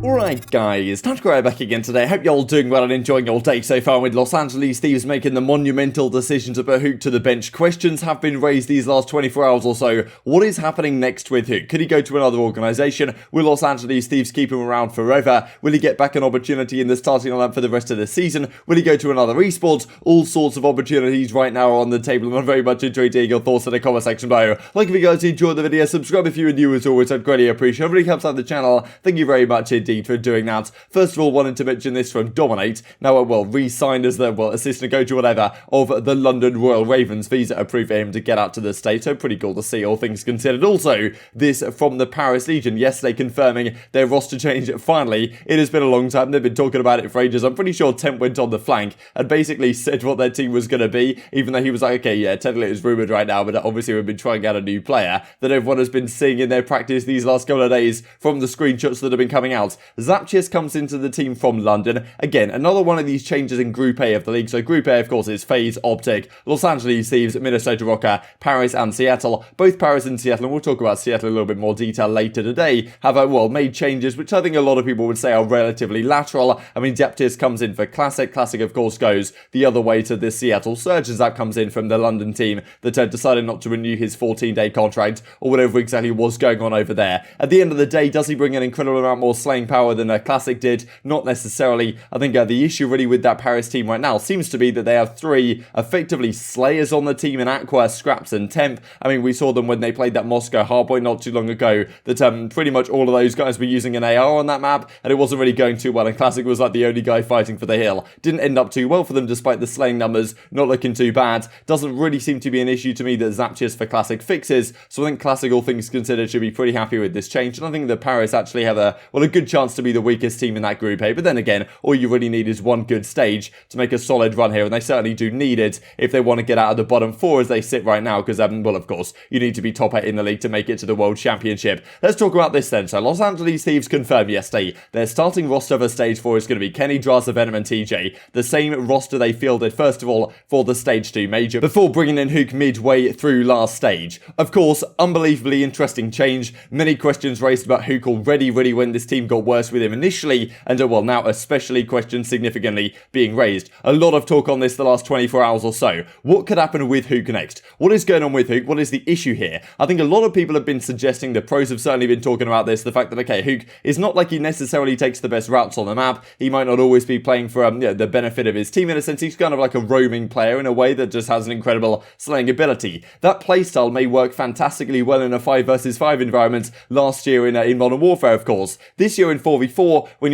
Alright guys, TacticalRab back again today. Hope you're all doing well and enjoying your day so far, with Los Angeles Thieves making the monumental decision to put Huke to the bench. Questions have been raised these last 24 hours or so. What is happening next with Huke? Could he go to another organisation? Will Los Angeles Thieves keep him around forever? Will he get back an opportunity in the starting lineup for the rest of the season? Will he go to another esports? All sorts of opportunities right now are on the table, and I'm very much enjoying hearing your thoughts in the comment section below. Like if you guys enjoyed the video, subscribe if you're new as always, I'd greatly appreciate it. It really helps out the channel. Thank you very much indeed for doing that. First of all, wanted to mention this from Dominate. Now, re-signed as the, assistant coach or whatever of the London Royal Ravens. Visa approved for him to get out to the States, so pretty cool to see, all things considered. Also, this from the Paris Legion, yesterday confirming their roster change finally. It has been a long time, they've been talking about it for ages. I'm pretty sure Temp went on the flank and basically said what their team was going to be, even though he was like, okay, yeah, technically it was rumoured right now, but obviously we've been trying out a new player that everyone has been seeing in their practice these last couple of days from the screenshots that have been coming out. Zapchis comes into the team from London. Again, another one of these changes in Group A of the league. So Group A, of course, is FaZe, OpTic, Los Angeles Thieves, Minnesota Rokkr, Paris and Seattle. Both Paris and Seattle, and we'll talk about Seattle in a little bit more detail later today, have, made changes, which I think a lot of people would say are relatively lateral. I mean, Zapchis comes in for Classic. Classic, of course, goes the other way to the Seattle Surge, as that comes in from the London team that decided not to renew his 14-day contract, or whatever exactly was going on over there. At the end of the day, does he bring an incredible amount more slaying power than Classic did? Not necessarily. I think the issue really with that Paris team right now seems to be that they have three effectively slayers on the team in Aqua, Scraps and Temp. I mean, we saw them when they played that Moscow hardpoint not too long ago, that pretty much all of those guys were using an AR on that map, and it wasn't really going too well, and Classic was like the only guy fighting for the hill. Didn't end up too well for them despite the slaying numbers not looking too bad. Doesn't really seem to be an issue to me that Zapchis for Classic fixes, so I think Classic, all things considered, should be pretty happy with this change, and I think that Paris actually have a good chance to be the weakest team in that Group A. But then again, all you really need is one good stage to make a solid run here, and they certainly do need it if they want to get out of the bottom four as they sit right now, because, of course, you need to be top 8 in the league to make it to the World Championship. Let's talk about this then. So, Los Angeles Thieves confirmed yesterday their starting roster for Stage 4 is going to be Kenny, Drazah, Venom and TJ. The same roster they fielded, first of all, for the Stage 2 Major, before bringing in Huke midway through last stage. Of course, unbelievably interesting change. Many questions raised about Huke already, really, when this team got worse with him initially, and now especially questions significantly being raised. A lot of talk on this the last 24 hours or so. What could happen with Huke next? What is going on with Huke? What is the issue here? I think a lot of people have been suggesting, the pros have certainly been talking about this, the fact that, okay, Huke is not like he necessarily takes the best routes on the map. He might not always be playing for the benefit of his team in a sense. He's kind of like a roaming player in a way that just has an incredible slaying ability. That playstyle may work fantastically well in a 5 versus 5 environment last year in Modern Warfare, of course. This year in 4v4, when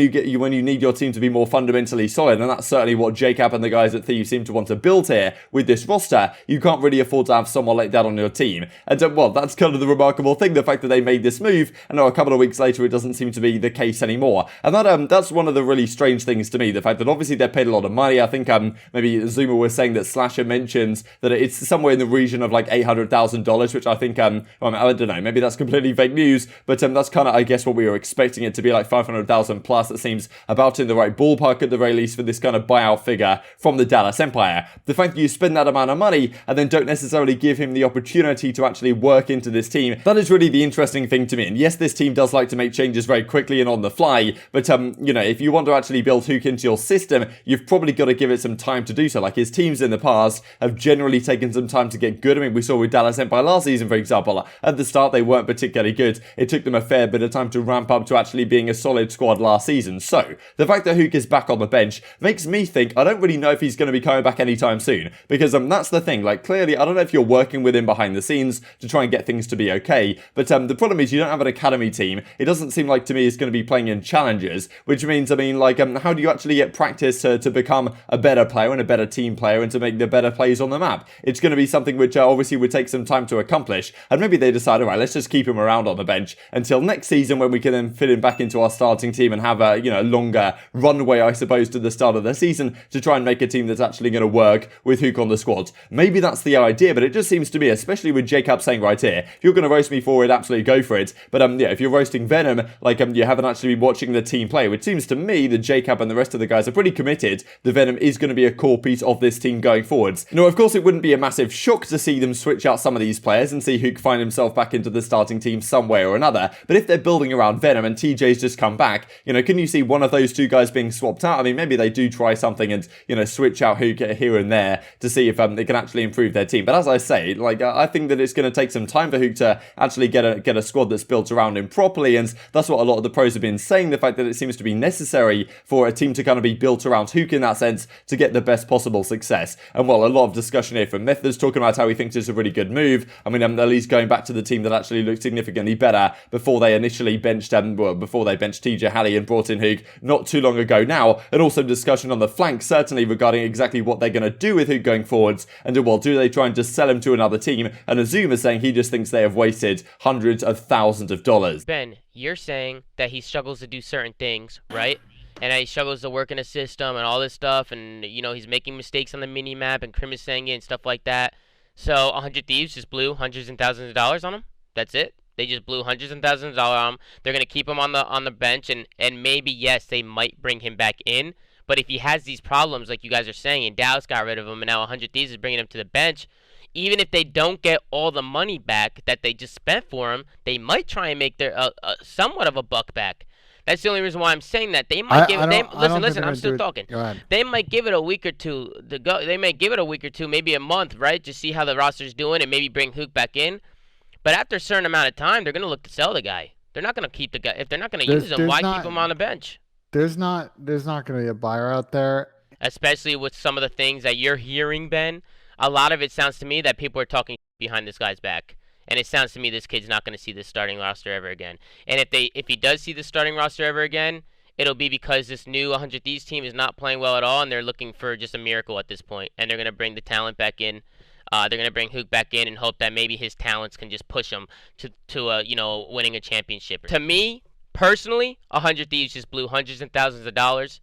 you need your team to be more fundamentally solid, and that's certainly what Jacob and the guys at Thieves seem to want to build here with this roster, you can't really afford to have someone like that on your team. And that's kind of the remarkable thing, the fact that they made this move, and now a couple of weeks later it doesn't seem to be the case anymore. And that's one of the really strange things to me, the fact that obviously they're paid a lot of money. I think maybe Zuma was saying that Slasher mentions that it's somewhere in the region of like $800,000, which I think, I don't know, maybe that's completely fake news, but that's kind of, I guess, what we were expecting it to be, like 500,000 plus. That seems about in the right ballpark at the very least for this kind of buyout figure from the Dallas Empire. The fact that you spend that amount of money and then don't necessarily give him the opportunity to actually work into this team, that is really the interesting thing to me. And yes, this team does like to make changes very quickly and on the fly, but if you want to actually build Huke into your system, you've probably got to give it some time to do so. Like, his teams in the past have generally taken some time to get good. I mean, we saw with Dallas Empire last season, for example, at the start they weren't particularly good. It took them a fair bit of time to ramp up to actually being a solid squad last season. So the fact that Huke is back on the bench makes me think, I don't really know if he's going to be coming back anytime soon, because that's the thing. Like, clearly, I don't know if you're working with him behind the scenes to try and get things to be okay, but the problem is you don't have an academy team. It doesn't seem like to me he's going to be playing in challenges, which means, how do you actually get practice to become a better player and a better team player and to make the better plays on the map? It's going to be something which obviously would take some time to accomplish, and maybe they decide, alright, let's just keep him around on the bench until next season, when we can then fit him back into our starting team and have a longer runway, I suppose, to the start of the season to try and make a team that's actually going to work with Huke on the squad. Maybe that's the idea, but it just seems to me, especially with Jacob saying right here, if you're going to roast me for it, absolutely go for it. But if you're roasting Venom, you haven't actually been watching the team play, which seems to me that Jacob and the rest of the guys are pretty committed. The Venom is going to be a core piece of this team going forwards. Now, of course, it wouldn't be a massive shock to see them switch out some of these players and see Huke find himself back into the starting team some way or another. But if they're building around Venom and TJ's just just come back, you know, can you see one of those two guys being swapped out? I mean, maybe they do try something and, you know, switch out Huke here and there to see if they can actually improve their team. But as I say, like, I think that it's going to take some time for Huke to actually get a squad that's built around him properly, and that's what a lot of the pros have been saying, the fact that it seems to be necessary for a team to kind of be built around Huke in that sense to get the best possible success. And well, a lot of discussion here from Methods talking about how he thinks it's a really good move. I mean, at least going back to the team that actually looked significantly better before they initially benched TJHaLy and brought in Huke not too long ago now, and also discussion on the flank certainly regarding exactly what they're going to do with Huke going forwards, and well, do they try and just sell him to another team? And Azuma saying he just thinks they have wasted hundreds of thousands of dollars. Ben, you're saying that he struggles to do certain things, right? And that he struggles to work in a system and all this stuff, and, you know, he's making mistakes on the mini-map and Crim is saying it and stuff like that. So 100 Thieves just blew hundreds and thousands of dollars on him. That's it. They just blew hundreds and thousands of dollars on him. They're going to keep him on the bench, and maybe, yes, they might bring him back in. But if he has these problems, like you guys are saying, and Dallas got rid of him, and now 100 Thieves is bringing him to the bench, even if they don't get all the money back that they just spent for him, they might try and make their somewhat of a buck back. That's the only reason why I'm saying that. They might listen, I'm still talking. Go ahead. They might give it a week or two to go. They may give it a week or two, maybe a month, right? To see how the roster's doing and maybe bring Huke back in. But after a certain amount of time, they're going to look to sell the guy. They're not going to keep the guy. If they're not going to use him, why keep him on the bench? There's not going to be a buyer out there. Especially with some of the things that you're hearing, Ben. A lot of it sounds to me that people are talking behind this guy's back. And it sounds to me this kid's not going to see this starting roster ever again. And if he does see the starting roster ever again, it'll be because this new 100 Thieves team is not playing well at all, and they're looking for just a miracle at this point. And they're going to bring the talent back in. They're going to bring Huke back in and hope that maybe his talents can just push him to you know, winning a championship. To me, personally, 100 Thieves just blew hundreds and thousands of dollars.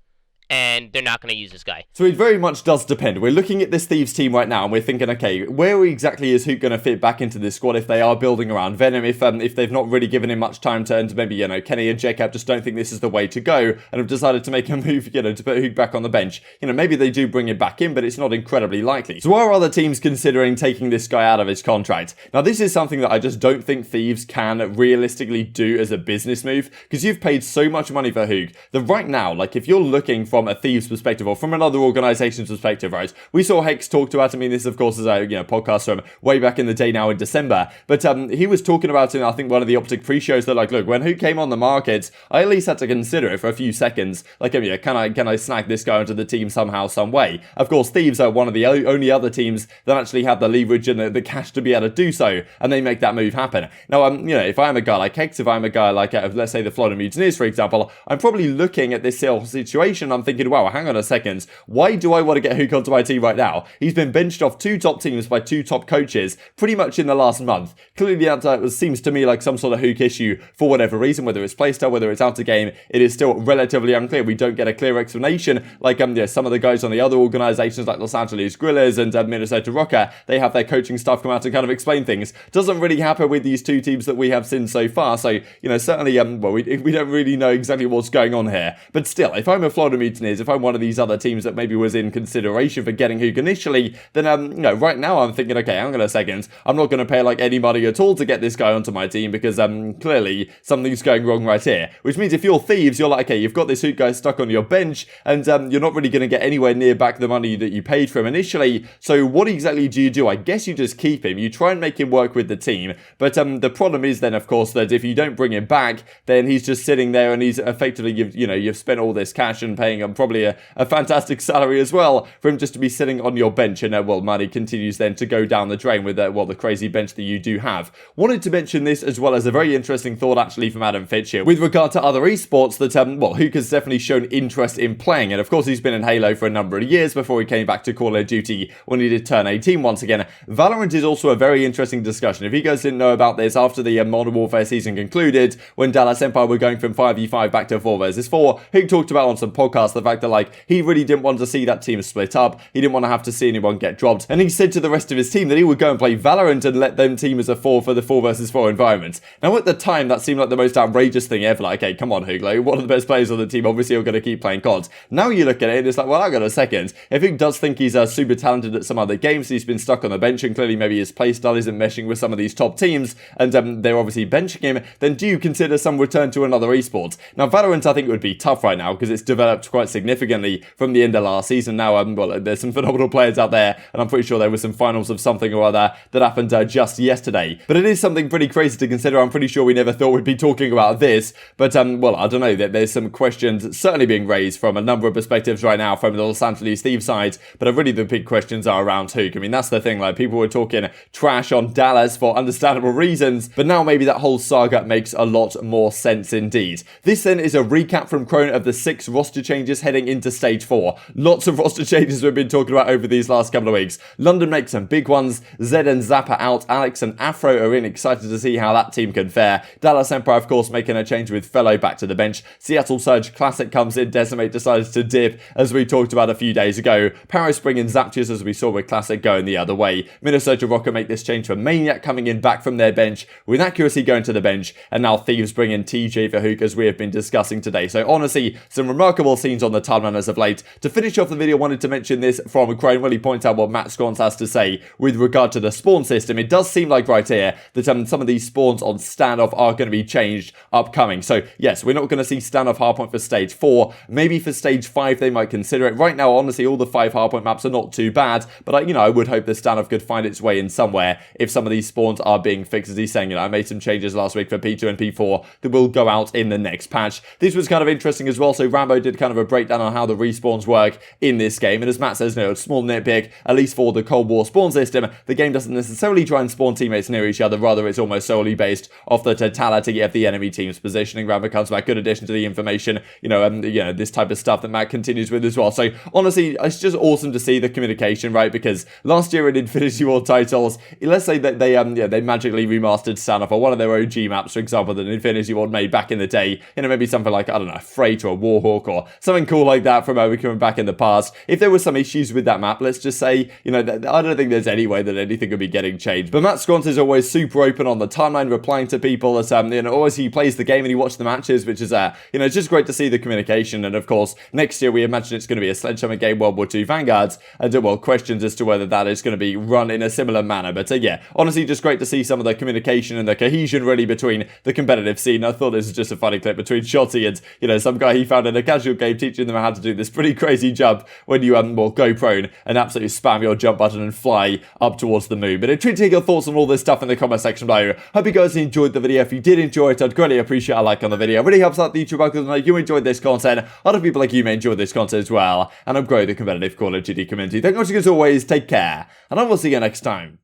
And they're not going to use this guy. So it very much does depend. We're looking at this Thieves team right now and we're thinking, okay, where exactly is Huke going to fit back into this squad if they are building around Venom, if they've not really given him much time to, and maybe, you know, Kenny and Jacob just don't think this is the way to go and have decided to make a move, you know, to put Huke back on the bench. You know, maybe they do bring him back in, but it's not incredibly likely. So are other teams considering taking this guy out of his contract? Now, this is something that I just don't think Thieves can realistically do as a business move, because you've paid so much money for Huke that right now, like, if you're looking from a Thieves perspective or from another organization's perspective, right? We saw Hex talked about, I mean, this of course is a, you know, podcast from way back in the day now in December, but he was talking about in, I think, one of the OpTic pre-shows that, like, look, when Huke came on the market, I at least had to consider it for a few seconds, like, yeah, can I snag this guy into the team somehow, some way? Of course, Thieves are one of the only other teams that actually have the leverage and the cash to be able to do so, and they make that move happen. Now, you know, if I'm a guy like Hex, if I'm a guy like, let's say the Florida Mutineers, for example, I'm probably looking at this whole situation, I'm thinking, wow, hang on a second, why do I want to get Huke onto my team right now? He's been benched off 2 top teams by 2 top coaches pretty much in the last month. Clearly that seems to me like some sort of Huke issue for whatever reason, whether it's playstyle, whether it's out of game, it is still relatively unclear. We don't get a clear explanation like yeah, some of the guys on the other organizations like Los Angeles Grillers and Minnesota Rokkr, they have their coaching staff come out and kind of explain things. Doesn't really happen with these 2 teams that we have seen so far, so, you know, certainly, well, we don't really know exactly what's going on here. But still, if I'm a Florida Mutineers, if I'm one of these other teams that maybe was in consideration for getting Huke initially, then, you know, right now I'm thinking, okay, hang on a second, I'm not going to pay, like, any money at all to get this guy onto my team because, clearly something's going wrong right here. Which means if you're Thieves, you're like, okay, you've got this Huke guy stuck on your bench and, you're not really going to get anywhere near back the money that you paid for him initially, so what exactly do you do? I guess you just keep him, you try and make him work with the team, but, the problem is then, of course, that if you don't bring him back, then he's just sitting there and he's effectively, you've spent all this cash and paying him probably a fantastic salary as well for him just to be sitting on your bench, and well, money continues then to go down the drain with well, the crazy bench that you do have. Wanted to mention this as well as a very interesting thought actually from Adam Fitch here with regard to other esports that well, Huke has definitely shown interest in playing, and of course he's been in Halo for a number of years before he came back to Call of Duty when he did turn 18 once again. Valorant is also a very interesting discussion. If you guys didn't know about this, after the Modern Warfare season concluded, when Dallas Empire were going from 5v5 back to 4 vs 4, Huke talked about on some podcasts discussed the fact that, like, he really didn't want to see that team split up. He didn't want to have to see anyone get dropped. And he said to the rest of his team that he would go and play Valorant and let them team as a 4 for the 4 versus 4 environment. Now, at the time, that seemed like the most outrageous thing ever. Like, okay, come on, Huke, like, one of the best players on the team, obviously you're going to keep playing COD. Now you look at it and it's like, well, hang on a second. If Huke does think he's super talented at some other games, he's been stuck on the bench and clearly maybe his playstyle isn't meshing with some of these top teams and they're obviously benching him, then do you consider some return to another esports? Now, Valorant, I think, would be tough right now because it's developed quite significantly from the end of last season. Now, well, there's some phenomenal players out there and I'm pretty sure there were some finals of something or other that happened just yesterday. But it is something pretty crazy to consider. I'm pretty sure we never thought we'd be talking about this, but well, I don't know, there's some questions certainly being raised from a number of perspectives right now from the Los Angeles Thieves side, but really the big questions are around Huke. I mean, that's the thing, like, people were talking trash on Dallas for understandable reasons, but now maybe that whole saga makes a lot more sense indeed. This then is a recap from Crone of the 6 roster changes heading into stage 4. Lots of roster changes we've been talking about over these last couple of weeks. London makes some big ones, Zed and Zappa out, Alex and Afro are in, excited to see how that team can fare. Dallas Empire, of course, making a change with FeLo back to the bench. Seattle Surge Classic comes in, Decimate decides to dip, as we talked about a few days ago. Paris bringing Zaptius, as we saw with Classic, going the other way. Minnesota Rokkr make this change for Maniac coming in back from their bench, with Accuracy going to the bench, and now Thieves bring in TJ for Huke, as we have been discussing today. So honestly, some remarkable scenes on the timeline as of late. To finish off the video, I wanted to mention this from Crone, really point out what Matt Sconce has to say with regard to the spawn system. It does seem like right here that some of these spawns on standoff are going to be changed upcoming. So yes, we're not going to see standoff hardpoint for stage 4. Maybe for stage 5 they might consider it. Right now, honestly, all the 5 hardpoint maps are not too bad, but I would hope that standoff could find its way in somewhere if some of these spawns are being fixed. As he's saying, I made some changes last week for P2 and P4 that will go out in the next patch. This was kind of interesting as well. So Rambo did kind of a breakdown on how the respawns work in this game, and as Matt says, a small nitpick, at least for the Cold War spawn system, the game doesn't necessarily try and spawn teammates near each other, rather it's almost solely based off the totality of the enemy team's positioning. Rambo comes back, good addition to the information, this type of stuff that Matt continues with as well. So honestly, it's just awesome to see the communication, right? Because last year in Infinity Ward titles, let's say that they magically remastered standoff or one of their OG maps, for example, that Infinity Ward made back in the day, maybe something like, I don't know, Freight or Warhawk or something cool like that from coming back in the past. If there were some issues with that map, let's just say, I don't think there's any way that anything could be getting changed. But Matt Sconce is always super open on the timeline, replying to people that, always he plays the game and he watches the matches, which is, it's just great to see the communication. And of course, next year we imagine it's going to be a Sledgehammer game, World War II Vanguards, and well, questions as to whether that is going to be run in a similar manner. But yeah, honestly, just great to see some of the communication and the cohesion really between the competitive scene. I thought this was just a funny clip between Shotzzy and, some guy he found in a casual game teaching them how to do this pretty crazy jump when you go prone and absolutely spam your jump button and fly up towards the moon. But treat to take your thoughts on all this stuff in the comment section below. Hope you guys enjoyed the video. If you did enjoy it, I'd greatly appreciate a like on the video. It really helps out the YouTube algorithm. Like you enjoyed this content, other people like you may enjoy this content as well, and I'm growing the competitive Call of Duty community. Thank you guys as always, take care, and I will see you next time.